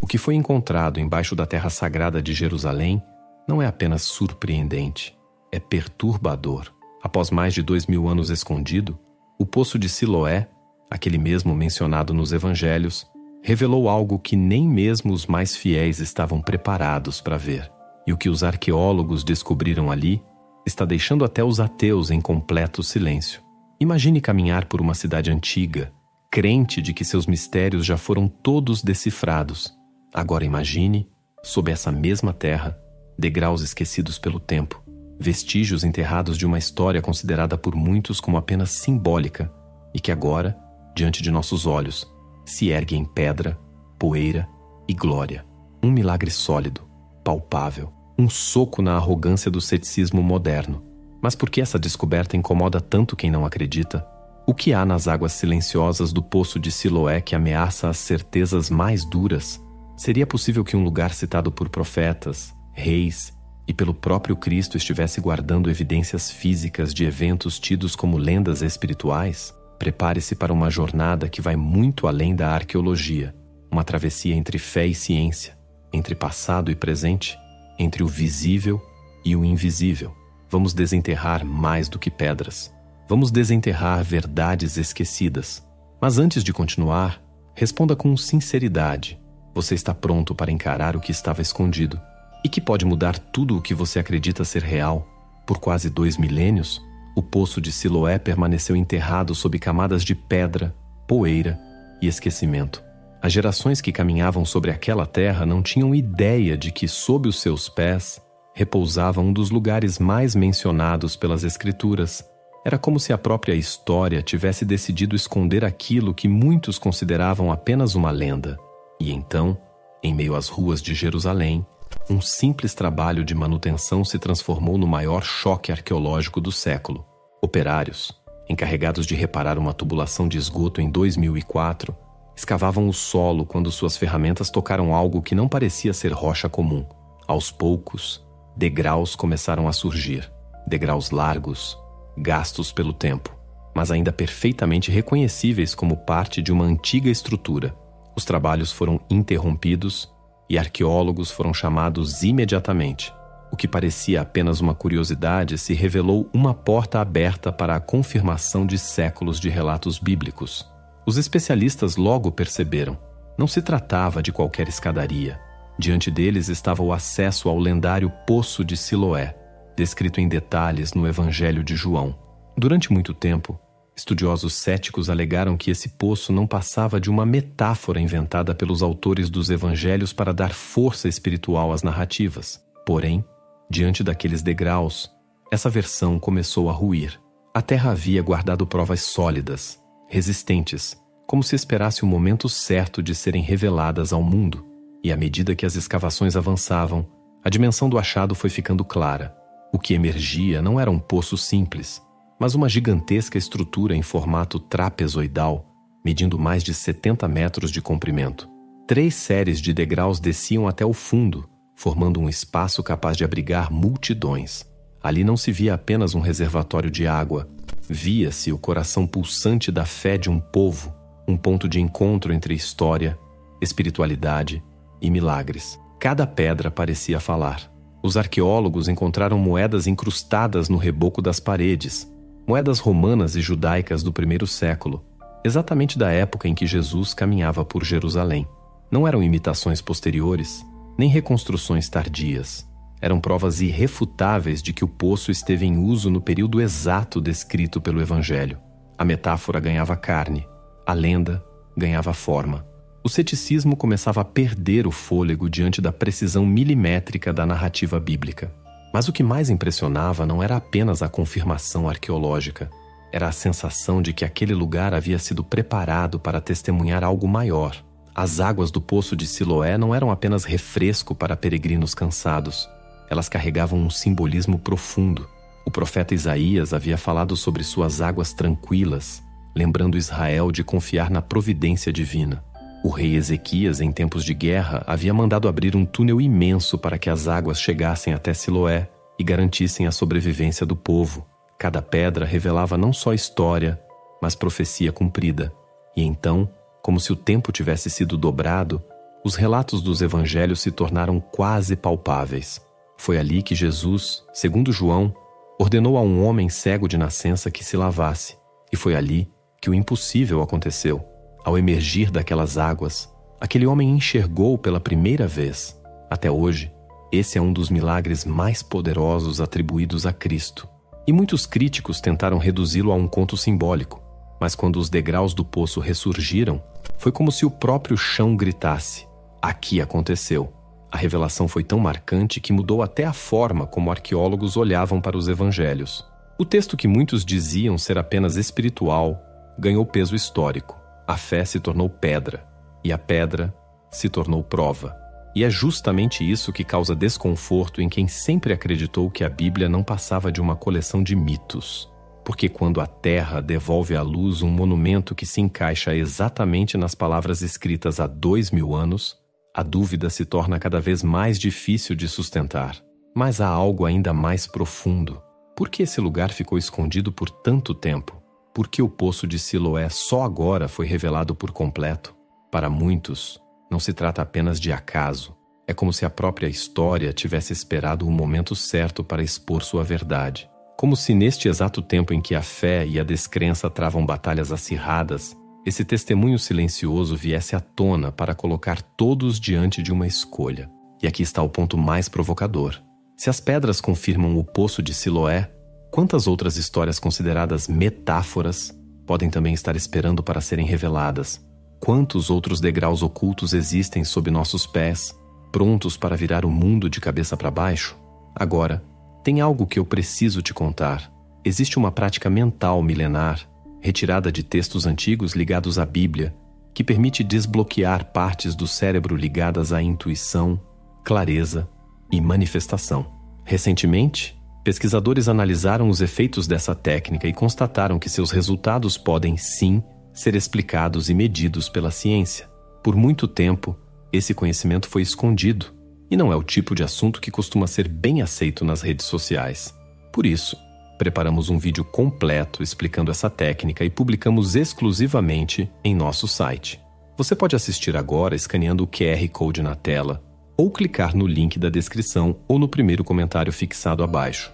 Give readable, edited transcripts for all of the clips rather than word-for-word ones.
O que foi encontrado embaixo da terra sagrada de Jerusalém não é apenas surpreendente, é perturbador. Após mais de 2000 anos escondido, o Poço de Siloé, aquele mesmo mencionado nos Evangelhos, revelou algo que nem mesmo os mais fiéis estavam preparados para ver. E o que os arqueólogos descobriram ali está deixando até os ateus em completo silêncio. Imagine caminhar por uma cidade antiga, crente de que seus mistérios já foram todos decifrados. Agora imagine, sob essa mesma terra, degraus esquecidos pelo tempo, vestígios enterrados de uma história considerada por muitos como apenas simbólica e que agora, diante de nossos olhos, se ergue em pedra, poeira e glória. Um milagre sólido, palpável, um soco na arrogância do ceticismo moderno. Mas por que essa descoberta incomoda tanto quem não acredita? O que há nas águas silenciosas do Poço de Siloé que ameaça as certezas mais duras? Seria possível que um lugar citado por profetas, reis e pelo próprio Cristo estivesse guardando evidências físicas de eventos tidos como lendas espirituais? Prepare-se para uma jornada que vai muito além da arqueologia, uma travessia entre fé e ciência, entre passado e presente, entre o visível e o invisível. Vamos desenterrar mais do que pedras. Vamos desenterrar verdades esquecidas. Mas antes de continuar, responda com sinceridade. Você está pronto para encarar o que estava escondido e que pode mudar tudo o que você acredita ser real? Por quase 2 milênios, o Poço de Siloé permaneceu enterrado sob camadas de pedra, poeira e esquecimento. As gerações que caminhavam sobre aquela terra não tinham ideia de que, sob os seus pés, repousava um dos lugares mais mencionados pelas Escrituras. Era como se a própria história tivesse decidido esconder aquilo que muitos consideravam apenas uma lenda. E então, em meio às ruas de Jerusalém, um simples trabalho de manutenção se transformou no maior choque arqueológico do século. Operários, encarregados de reparar uma tubulação de esgoto em 2004, escavavam o solo quando suas ferramentas tocaram algo que não parecia ser rocha comum. Aos poucos, degraus começaram a surgir. Degraus largos, gastos pelo tempo, mas ainda perfeitamente reconhecíveis como parte de uma antiga estrutura. Os trabalhos foram interrompidos e arqueólogos foram chamados imediatamente. O que parecia apenas uma curiosidade se revelou uma porta aberta para a confirmação de séculos de relatos bíblicos. Os especialistas logo perceberam. Não se tratava de qualquer escadaria. Diante deles estava o acesso ao lendário Poço de Siloé, descrito em detalhes no Evangelho de João. Durante muito tempo, estudiosos céticos alegaram que esse poço não passava de uma metáfora inventada pelos autores dos evangelhos para dar força espiritual às narrativas. Porém, diante daqueles degraus, essa versão começou a ruir. A terra havia guardado provas sólidas, resistentes, como se esperasse o momento certo de serem reveladas ao mundo. E à medida que as escavações avançavam, a dimensão do achado foi ficando clara. O que emergia não era um poço simples, mas uma gigantesca estrutura em formato trapezoidal, medindo mais de 70 metros de comprimento. 3 séries de degraus desciam até o fundo, formando um espaço capaz de abrigar multidões. Ali não se via apenas um reservatório de água, via-se o coração pulsante da fé de um povo, um ponto de encontro entre história, espiritualidade e milagres. Cada pedra parecia falar. Os arqueólogos encontraram moedas incrustadas no reboco das paredes, moedas romanas e judaicas do primeiro século, exatamente da época em que Jesus caminhava por Jerusalém. Não eram imitações posteriores, nem reconstruções tardias. Eram provas irrefutáveis de que o poço esteve em uso no período exato descrito pelo Evangelho. A metáfora ganhava carne, a lenda ganhava forma. O ceticismo começava a perder o fôlego diante da precisão milimétrica da narrativa bíblica. Mas o que mais impressionava não era apenas a confirmação arqueológica, era a sensação de que aquele lugar havia sido preparado para testemunhar algo maior. As águas do Poço de Siloé não eram apenas refresco para peregrinos cansados, elas carregavam um simbolismo profundo. O profeta Isaías havia falado sobre suas águas tranquilas, lembrando Israel de confiar na providência divina. O rei Ezequias, em tempos de guerra, havia mandado abrir um túnel imenso para que as águas chegassem até Siloé e garantissem a sobrevivência do povo. Cada pedra revelava não só história, mas profecia cumprida. E então, Como se o tempo tivesse sido dobrado, os relatos dos evangelhos se tornaram quase palpáveis. Foi ali que Jesus, segundo João, ordenou a um homem cego de nascença que se lavasse. E foi ali que o impossível aconteceu. Ao emergir daquelas águas, aquele homem enxergou pela primeira vez. Até hoje, esse é um dos milagres mais poderosos atribuídos a Cristo. E muitos críticos tentaram reduzi-lo a um conto simbólico. Mas quando os degraus do poço ressurgiram, foi como se o próprio chão gritasse: aqui aconteceu. A revelação foi tão marcante que mudou até a forma como arqueólogos olhavam para os evangelhos. O texto que muitos diziam ser apenas espiritual ganhou peso histórico. A fé se tornou pedra, e a pedra se tornou prova. E é justamente isso que causa desconforto em quem sempre acreditou que a Bíblia não passava de uma coleção de mitos. Porque quando a Terra devolve à luz um monumento que se encaixa exatamente nas palavras escritas há 2000 anos, a dúvida se torna cada vez mais difícil de sustentar. Mas há algo ainda mais profundo. Por que esse lugar ficou escondido por tanto tempo? Por que o poço de Siloé só agora foi revelado por completo? Para muitos, não se trata apenas de acaso. É como se a própria história tivesse esperado o momento certo para expor sua verdade. Como se neste exato tempo em que a fé e a descrença travam batalhas acirradas, esse testemunho silencioso viesse à tona para colocar todos diante de uma escolha. E aqui está o ponto mais provocador. Se as pedras confirmam o poço de Siloé, quantas outras histórias consideradas metáforas podem também estar esperando para serem reveladas? Quantos outros degraus ocultos existem sob nossos pés, prontos para virar o mundo de cabeça para baixo? Agora, tem algo que eu preciso te contar. Existe uma prática mental milenar, retirada de textos antigos ligados à Bíblia, que permite desbloquear partes do cérebro ligadas à intuição, clareza e manifestação. Recentemente, pesquisadores analisaram os efeitos dessa técnica e constataram que seus resultados podem, sim, ser explicados e medidos pela ciência. Por muito tempo, esse conhecimento foi escondido, e não é o tipo de assunto que costuma ser bem aceito nas redes sociais. Por isso, preparamos um vídeo completo explicando essa técnica e publicamos exclusivamente em nosso site. Você pode assistir agora escaneando o QR Code na tela ou clicar no link da descrição ou no primeiro comentário fixado abaixo.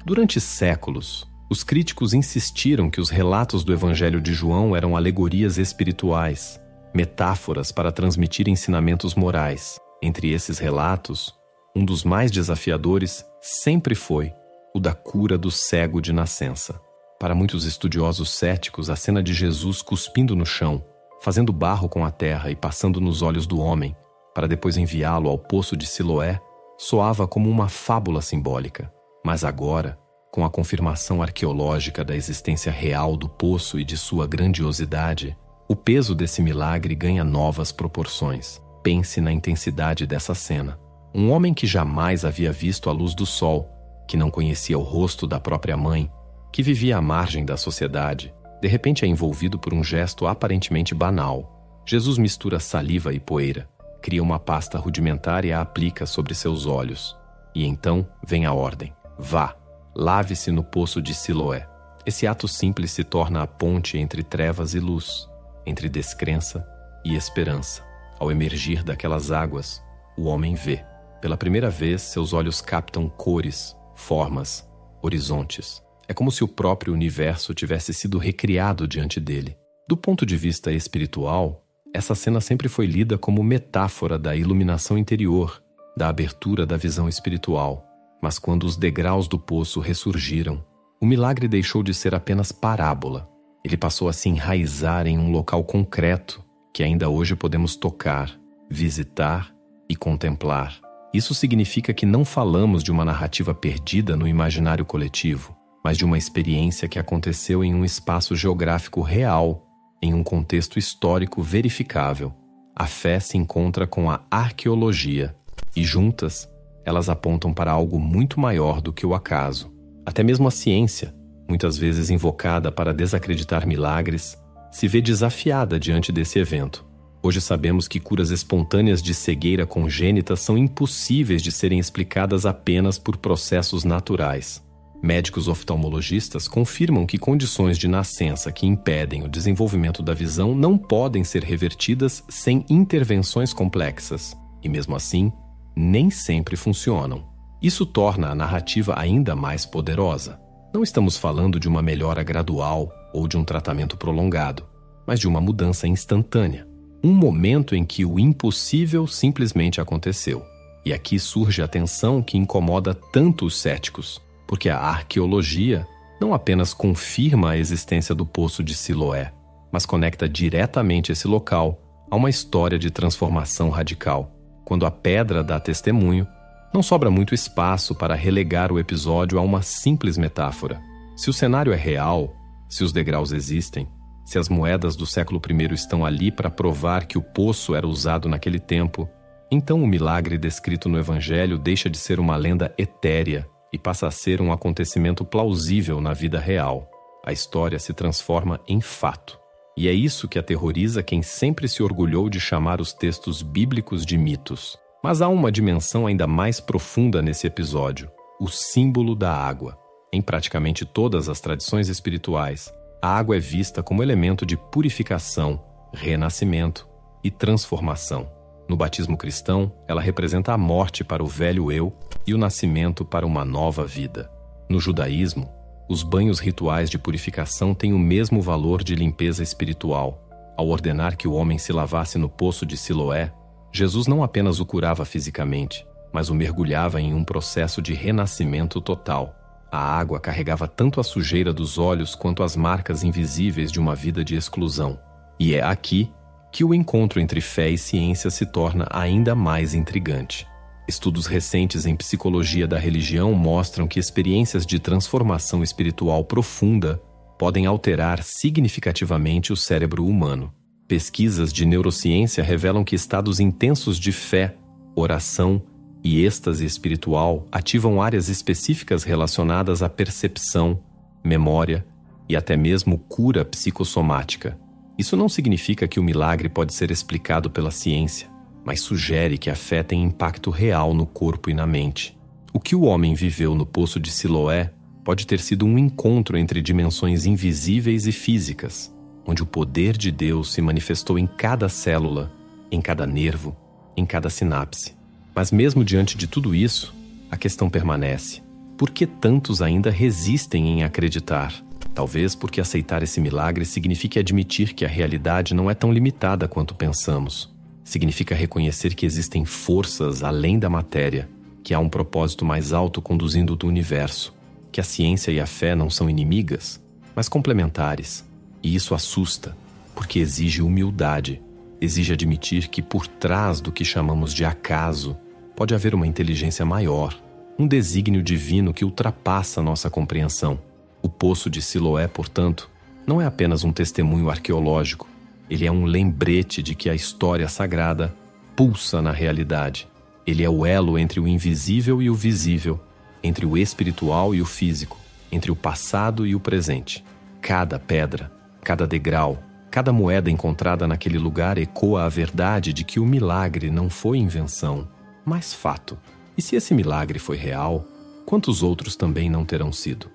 Durante séculos, os críticos insistiram que os relatos do Evangelho de João eram alegorias espirituais, metáforas para transmitir ensinamentos morais. Entre esses relatos, um dos mais desafiadores sempre foi o da cura do cego de nascença. Para muitos estudiosos céticos, a cena de Jesus cuspindo no chão, fazendo barro com a terra e passando nos olhos do homem, para depois enviá-lo ao poço de Siloé, soava como uma fábula simbólica. Mas agora, com a confirmação arqueológica da existência real do poço e de sua grandiosidade, o peso desse milagre ganha novas proporções. Pense na intensidade dessa cena. Um homem que jamais havia visto a luz do sol, que não conhecia o rosto da própria mãe, que vivia à margem da sociedade, de repente é envolvido por um gesto aparentemente banal. Jesus mistura saliva e poeira, cria uma pasta rudimentar e a aplica sobre seus olhos. E então vem a ordem: vá! Lave-se no poço de Siloé. Esse ato simples se torna a ponte entre trevas e luz, entre descrença e esperança. Ao emergir daquelas águas, o homem vê. Pela primeira vez, seus olhos captam cores, formas, horizontes. É como se o próprio universo tivesse sido recriado diante dele. Do ponto de vista espiritual, essa cena sempre foi lida como metáfora da iluminação interior, da abertura da visão espiritual. Mas quando os degraus do poço ressurgiram, o milagre deixou de ser apenas parábola. Ele passou a se enraizar em um local concreto que ainda hoje podemos tocar, visitar e contemplar. Isso significa que não falamos de uma narrativa perdida no imaginário coletivo, mas de uma experiência que aconteceu em um espaço geográfico real, em um contexto histórico verificável. A fé se encontra com a arqueologia e juntas, elas apontam para algo muito maior do que o acaso. Até mesmo a ciência, muitas vezes invocada para desacreditar milagres, se vê desafiada diante desse evento. Hoje sabemos que curas espontâneas de cegueira congênita são impossíveis de serem explicadas apenas por processos naturais. Médicos oftalmologistas confirmam que condições de nascença que impedem o desenvolvimento da visão não podem ser revertidas sem intervenções complexas, e mesmo assim, nem sempre funcionam. Isso torna a narrativa ainda mais poderosa. Não estamos falando de uma melhora gradual ou de um tratamento prolongado, mas de uma mudança instantânea. Um momento em que o impossível simplesmente aconteceu. E aqui surge a tensão que incomoda tanto os céticos, porque a arqueologia não apenas confirma a existência do Poço de Siloé, mas conecta diretamente esse local a uma história de transformação radical. Quando a pedra dá testemunho, não sobra muito espaço para relegar o episódio a uma simples metáfora. Se o cenário é real, se os degraus existem, se as moedas do século I estão ali para provar que o poço era usado naquele tempo, então o milagre descrito no Evangelho deixa de ser uma lenda etérea e passa a ser um acontecimento plausível na vida real. A história se transforma em fato. E é isso que aterroriza quem sempre se orgulhou de chamar os textos bíblicos de mitos. Mas há uma dimensão ainda mais profunda nesse episódio: o símbolo da água. Em praticamente todas as tradições espirituais, a água é vista como elemento de purificação, renascimento e transformação. No batismo cristão, ela representa a morte para o velho eu e o nascimento para uma nova vida. No judaísmo, os banhos rituais de purificação têm o mesmo valor de limpeza espiritual. Ao ordenar que o homem se lavasse no poço de Siloé, Jesus não apenas o curava fisicamente, mas o mergulhava em um processo de renascimento total. A água carregava tanto a sujeira dos olhos quanto as marcas invisíveis de uma vida de exclusão. E é aqui que o encontro entre fé e ciência se torna ainda mais intrigante. Estudos recentes em psicologia da religião mostram que experiências de transformação espiritual profunda podem alterar significativamente o cérebro humano. Pesquisas de neurociência revelam que estados intensos de fé, oração e êxtase espiritual ativam áreas específicas relacionadas à percepção, memória e até mesmo cura psicossomática. Isso não significa que o milagre pode ser explicado pela ciência, mas sugere que a fé tem impacto real no corpo e na mente. O que o homem viveu no Poço de Siloé pode ter sido um encontro entre dimensões invisíveis e físicas, onde o poder de Deus se manifestou em cada célula, em cada nervo, em cada sinapse. Mas mesmo diante de tudo isso, a questão permanece. Por que tantos ainda resistem em acreditar? Talvez porque aceitar esse milagre signifique admitir que a realidade não é tão limitada quanto pensamos. Significa reconhecer que existem forças além da matéria, que há um propósito mais alto conduzindo o universo, que a ciência e a fé não são inimigas, mas complementares. E isso assusta, porque exige humildade, exige admitir que por trás do que chamamos de acaso, pode haver uma inteligência maior, um desígnio divino que ultrapassa nossa compreensão. O Poço de Siloé, portanto, não é apenas um testemunho arqueológico, ele é um lembrete de que a história sagrada pulsa na realidade. Ele é o elo entre o invisível e o visível, entre o espiritual e o físico, entre o passado e o presente. Cada pedra, cada degrau, cada moeda encontrada naquele lugar ecoa a verdade de que o milagre não foi invenção, mas fato. E se esse milagre foi real, quantos outros também não terão sido?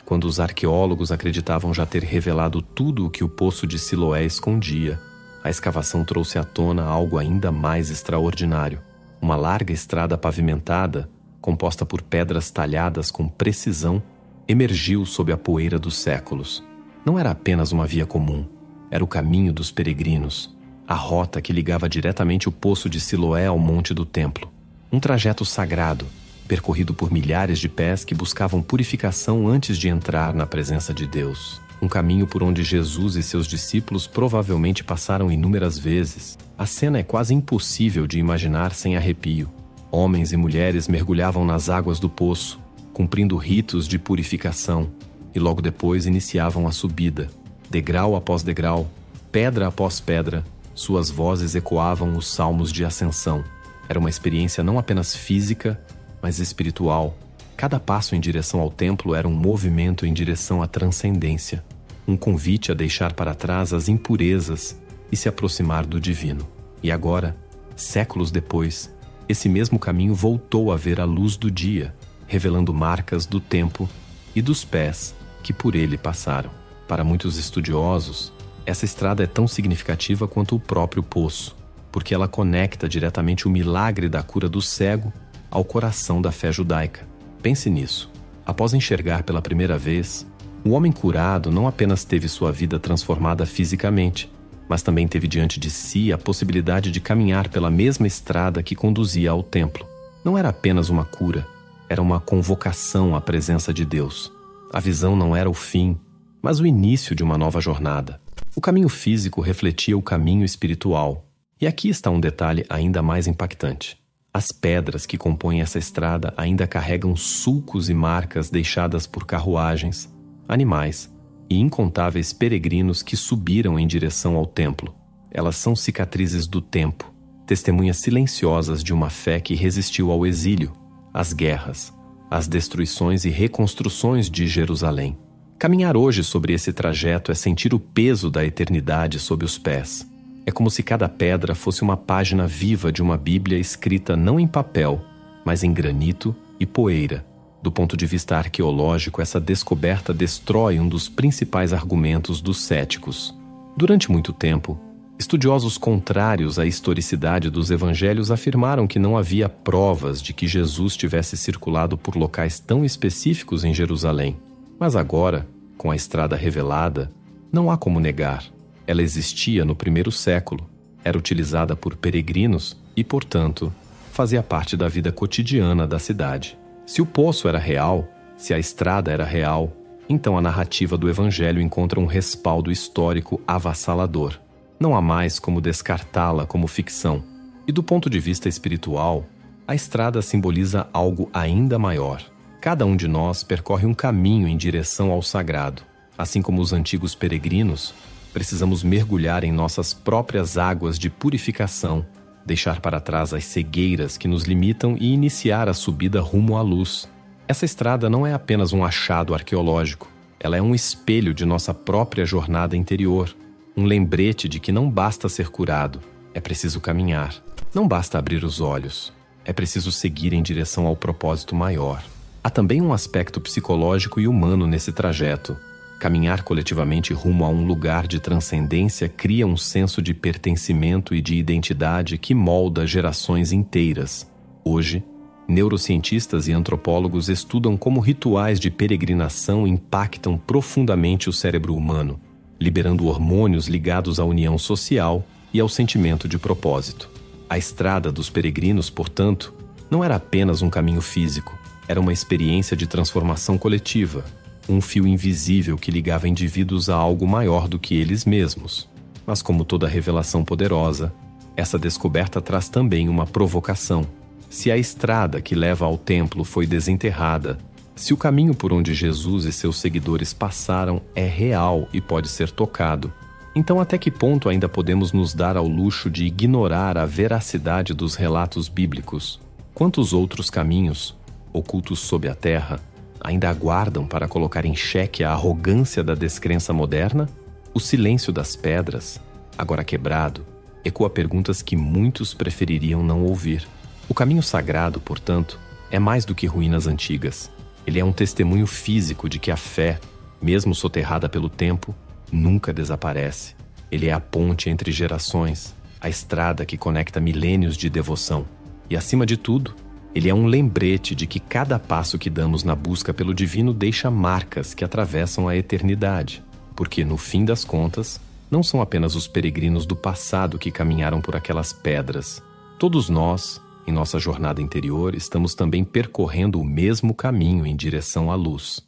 Quando os arqueólogos acreditavam já ter revelado tudo o que o Poço de Siloé escondia, a escavação trouxe à tona algo ainda mais extraordinário. Uma larga estrada pavimentada, composta por pedras talhadas com precisão, emergiu sob a poeira dos séculos. Não era apenas uma via comum, era o caminho dos peregrinos, a rota que ligava diretamente o Poço de Siloé ao Monte do Templo. Um trajeto sagrado, percorrido por milhares de pés que buscavam purificação antes de entrar na presença de Deus. Um caminho por onde Jesus e seus discípulos provavelmente passaram inúmeras vezes. A cena é quase impossível de imaginar sem arrepio. Homens e mulheres mergulhavam nas águas do poço, cumprindo ritos de purificação, e logo depois iniciavam a subida. Degrau após degrau, pedra após pedra, suas vozes ecoavam os salmos de ascensão. Era uma experiência não apenas física, mas espiritual. Cada passo em direção ao templo era um movimento em direção à transcendência, um convite a deixar para trás as impurezas e se aproximar do divino. E agora, Séculos depois, esse mesmo caminho voltou a ver a luz do dia, revelando marcas do tempo e dos pés que por ele passaram. Para muitos estudiosos, essa estrada é tão significativa quanto o próprio poço, porque ela conecta diretamente o milagre da cura do cego ao coração da fé judaica. Pense nisso. Após enxergar pela primeira vez, o homem curado não apenas teve sua vida transformada fisicamente, mas também teve diante de si a possibilidade de caminhar pela mesma estrada que conduzia ao templo. Não era apenas uma cura, era uma convocação à presença de Deus. A visão não era o fim, mas o início de uma nova jornada. O caminho físico refletia o caminho espiritual. E aqui está um detalhe ainda mais impactante. As pedras que compõem essa estrada ainda carregam sulcos e marcas deixadas por carruagens, animais e incontáveis peregrinos que subiram em direção ao templo. Elas são cicatrizes do tempo, testemunhas silenciosas de uma fé que resistiu ao exílio, às guerras, às destruições e reconstruções de Jerusalém. Caminhar hoje sobre esse trajeto é sentir o peso da eternidade sob os pés. É como se cada pedra fosse uma página viva de uma Bíblia escrita não em papel, mas em granito e poeira. Do ponto de vista arqueológico, essa descoberta destrói um dos principais argumentos dos céticos. Durante muito tempo, estudiosos contrários à historicidade dos evangelhos afirmaram que não havia provas de que Jesus tivesse circulado por locais tão específicos em Jerusalém. Mas agora, com a estrada revelada, não há como negar. Ela existia no primeiro século, era utilizada por peregrinos e, portanto, fazia parte da vida cotidiana da cidade. Se o poço era real, se a estrada era real, então a narrativa do Evangelho encontra um respaldo histórico avassalador. Não há mais como descartá-la como ficção. E do ponto de vista espiritual, a estrada simboliza algo ainda maior. Cada um de nós percorre um caminho em direção ao sagrado. Assim como os antigos peregrinos, precisamos mergulhar em nossas próprias águas de purificação, deixar para trás as cegueiras que nos limitam e iniciar a subida rumo à luz. Essa estrada não é apenas um achado arqueológico, ela é um espelho de nossa própria jornada interior, um lembrete de que não basta ser curado, é preciso caminhar. Não basta abrir os olhos, é preciso seguir em direção ao propósito maior. Há também um aspecto psicológico e humano nesse trajeto. Caminhar coletivamente rumo a um lugar de transcendência cria um senso de pertencimento e de identidade que molda gerações inteiras. Hoje, neurocientistas e antropólogos estudam como rituais de peregrinação impactam profundamente o cérebro humano, liberando hormônios ligados à união social e ao sentimento de propósito. A estrada dos peregrinos, portanto, não era apenas um caminho físico, era uma experiência de transformação coletiva, um fio invisível que ligava indivíduos a algo maior do que eles mesmos. Mas como toda revelação poderosa, essa descoberta traz também uma provocação. Se a estrada que leva ao templo foi desenterrada, se o caminho por onde Jesus e seus seguidores passaram é real e pode ser tocado, então até que ponto ainda podemos nos dar ao luxo de ignorar a veracidade dos relatos bíblicos? Quantos outros caminhos, ocultos sob a terra, ainda aguardam para colocar em xeque a arrogância da descrença moderna? O silêncio das pedras, agora quebrado, ecoa perguntas que muitos prefeririam não ouvir. O caminho sagrado, portanto, é mais do que ruínas antigas. Ele é um testemunho físico de que a fé, mesmo soterrada pelo tempo, nunca desaparece. Ele é a ponte entre gerações, a estrada que conecta milênios de devoção. E, acima de tudo, ele é um lembrete de que cada passo que damos na busca pelo divino deixa marcas que atravessam a eternidade, porque, no fim das contas, não são apenas os peregrinos do passado que caminharam por aquelas pedras. Todos nós, em nossa jornada interior, estamos também percorrendo o mesmo caminho em direção à luz.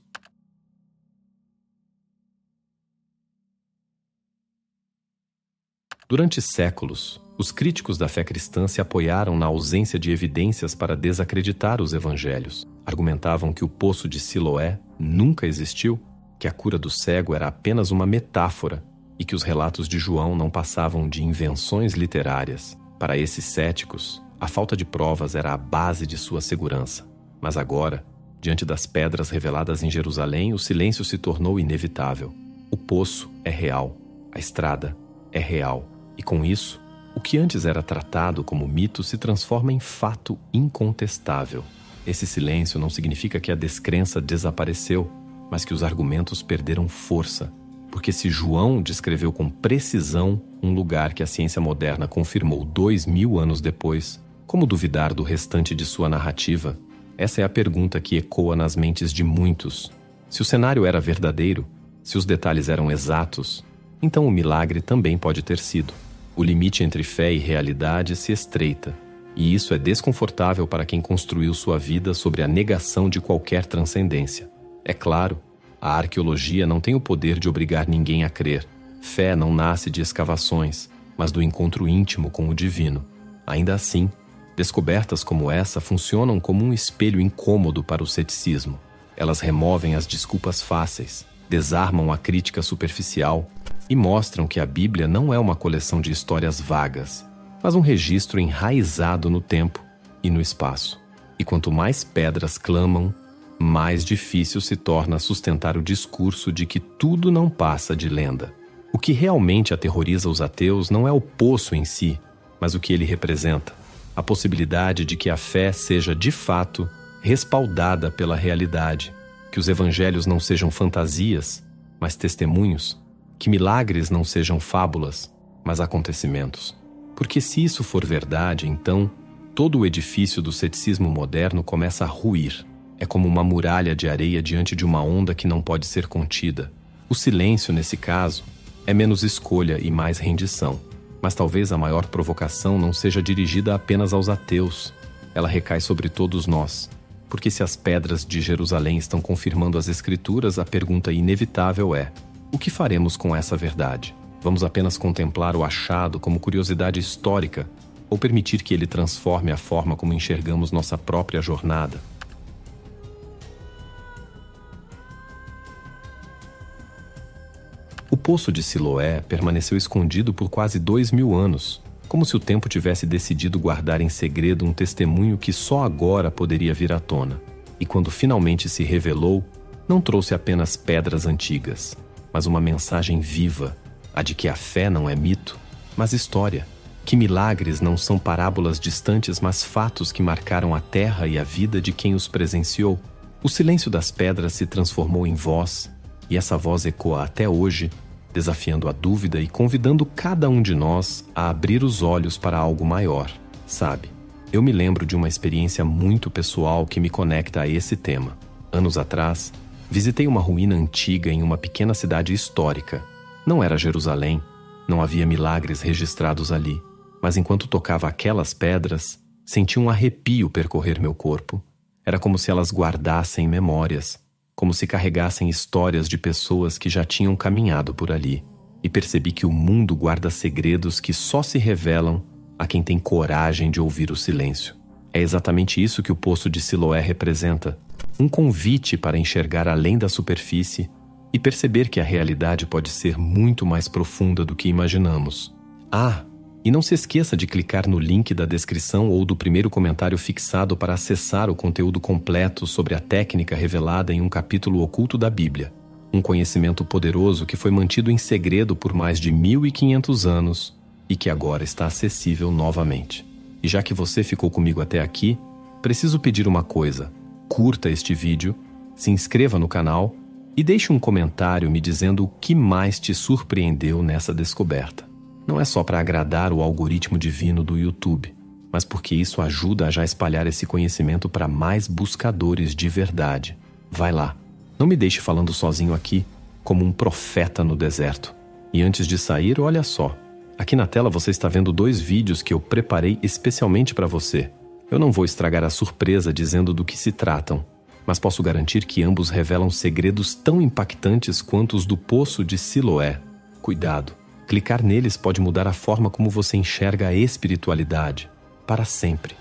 Durante séculos, os críticos da fé cristã se apoiaram na ausência de evidências para desacreditar os evangelhos. Argumentavam que o poço de Siloé nunca existiu, que a cura do cego era apenas uma metáfora e que os relatos de João não passavam de invenções literárias. Para esses céticos, a falta de provas era a base de sua segurança. Mas agora, diante das pedras reveladas em Jerusalém, o silêncio se tornou inevitável. O poço é real, a estrada é real, e com isso, O que antes era tratado como mito se transforma em fato incontestável. Esse silêncio não significa que a descrença desapareceu, mas que os argumentos perderam força. Porque se João descreveu com precisão um lugar que a ciência moderna confirmou 2000 anos depois, como duvidar do restante de sua narrativa? Essa é a pergunta que ecoa nas mentes de muitos. Se o cenário era verdadeiro, se os detalhes eram exatos, então o milagre também pode ter sido. O limite entre fé e realidade se estreita, e isso é desconfortável para quem construiu sua vida sobre a negação de qualquer transcendência. É claro, a arqueologia não tem o poder de obrigar ninguém a crer. Fé não nasce de escavações, mas do encontro íntimo com o divino. Ainda assim, descobertas como essa funcionam como um espelho incômodo para o ceticismo. Elas removem as desculpas fáceis, desarmam a crítica superficial e mostram que a Bíblia não é uma coleção de histórias vagas, mas um registro enraizado no tempo e no espaço. E quanto mais pedras clamam, mais difícil se torna sustentar o discurso de que tudo não passa de lenda. O que realmente aterroriza os ateus não é o poço em si, mas o que ele representa. A possibilidade de que a fé seja, de fato, respaldada pela realidade, que os evangelhos não sejam fantasias, mas testemunhos, que milagres não sejam fábulas, mas acontecimentos. Porque se isso for verdade, então, todo o edifício do ceticismo moderno começa a ruir. É como uma muralha de areia diante de uma onda que não pode ser contida. O silêncio, nesse caso, é menos escolha e mais rendição. Mas talvez a maior provocação não seja dirigida apenas aos ateus. Ela recai sobre todos nós. Porque se as pedras de Jerusalém estão confirmando as Escrituras, a pergunta inevitável é: o que faremos com essa verdade? Vamos apenas contemplar o achado como curiosidade histórica ou permitir que ele transforme a forma como enxergamos nossa própria jornada? O poço de Siloé permaneceu escondido por quase 2000 anos, como se o tempo tivesse decidido guardar em segredo um testemunho que só agora poderia vir à tona. E quando finalmente se revelou, não trouxe apenas pedras antigas, mas uma mensagem viva, a de que a fé não é mito, mas história, que milagres não são parábolas distantes, mas fatos que marcaram a terra e a vida de quem os presenciou. O silêncio das pedras se transformou em voz, e essa voz ecoa até hoje, desafiando a dúvida e convidando cada um de nós a abrir os olhos para algo maior. Sabe, eu me lembro de uma experiência muito pessoal que me conecta a esse tema. Anos atrás, visitei uma ruína antiga em uma pequena cidade histórica. Não era Jerusalém, não havia milagres registrados ali, mas enquanto tocava aquelas pedras, senti um arrepio percorrer meu corpo. Era como se elas guardassem memórias, como se carregassem histórias de pessoas que já tinham caminhado por ali. E percebi que o mundo guarda segredos que só se revelam a quem tem coragem de ouvir o silêncio. É exatamente isso que o poço de Siloé representa. Um convite para enxergar além da superfície e perceber que a realidade pode ser muito mais profunda do que imaginamos. E não se esqueça de clicar no link da descrição ou do primeiro comentário fixado para acessar o conteúdo completo sobre a técnica revelada em um capítulo oculto da Bíblia. Um conhecimento poderoso que foi mantido em segredo por mais de 1500 anos e que agora está acessível novamente. E já que você ficou comigo até aqui, preciso pedir uma coisa: curta este vídeo, se inscreva no canal e deixe um comentário me dizendo o que mais te surpreendeu nessa descoberta. Não é só para agradar o algoritmo divino do YouTube, mas porque isso ajuda a já espalhar esse conhecimento para mais buscadores de verdade. Vai lá, não me deixe falando sozinho aqui, como um profeta no deserto. E antes de sair, olha só. Aqui na tela você está vendo 2 vídeos que eu preparei especialmente para você. Eu não vou estragar a surpresa dizendo do que se tratam, mas posso garantir que ambos revelam segredos tão impactantes quanto os do poço de Siloé. Cuidado, clicar neles pode mudar a forma como você enxerga a espiritualidade, para sempre.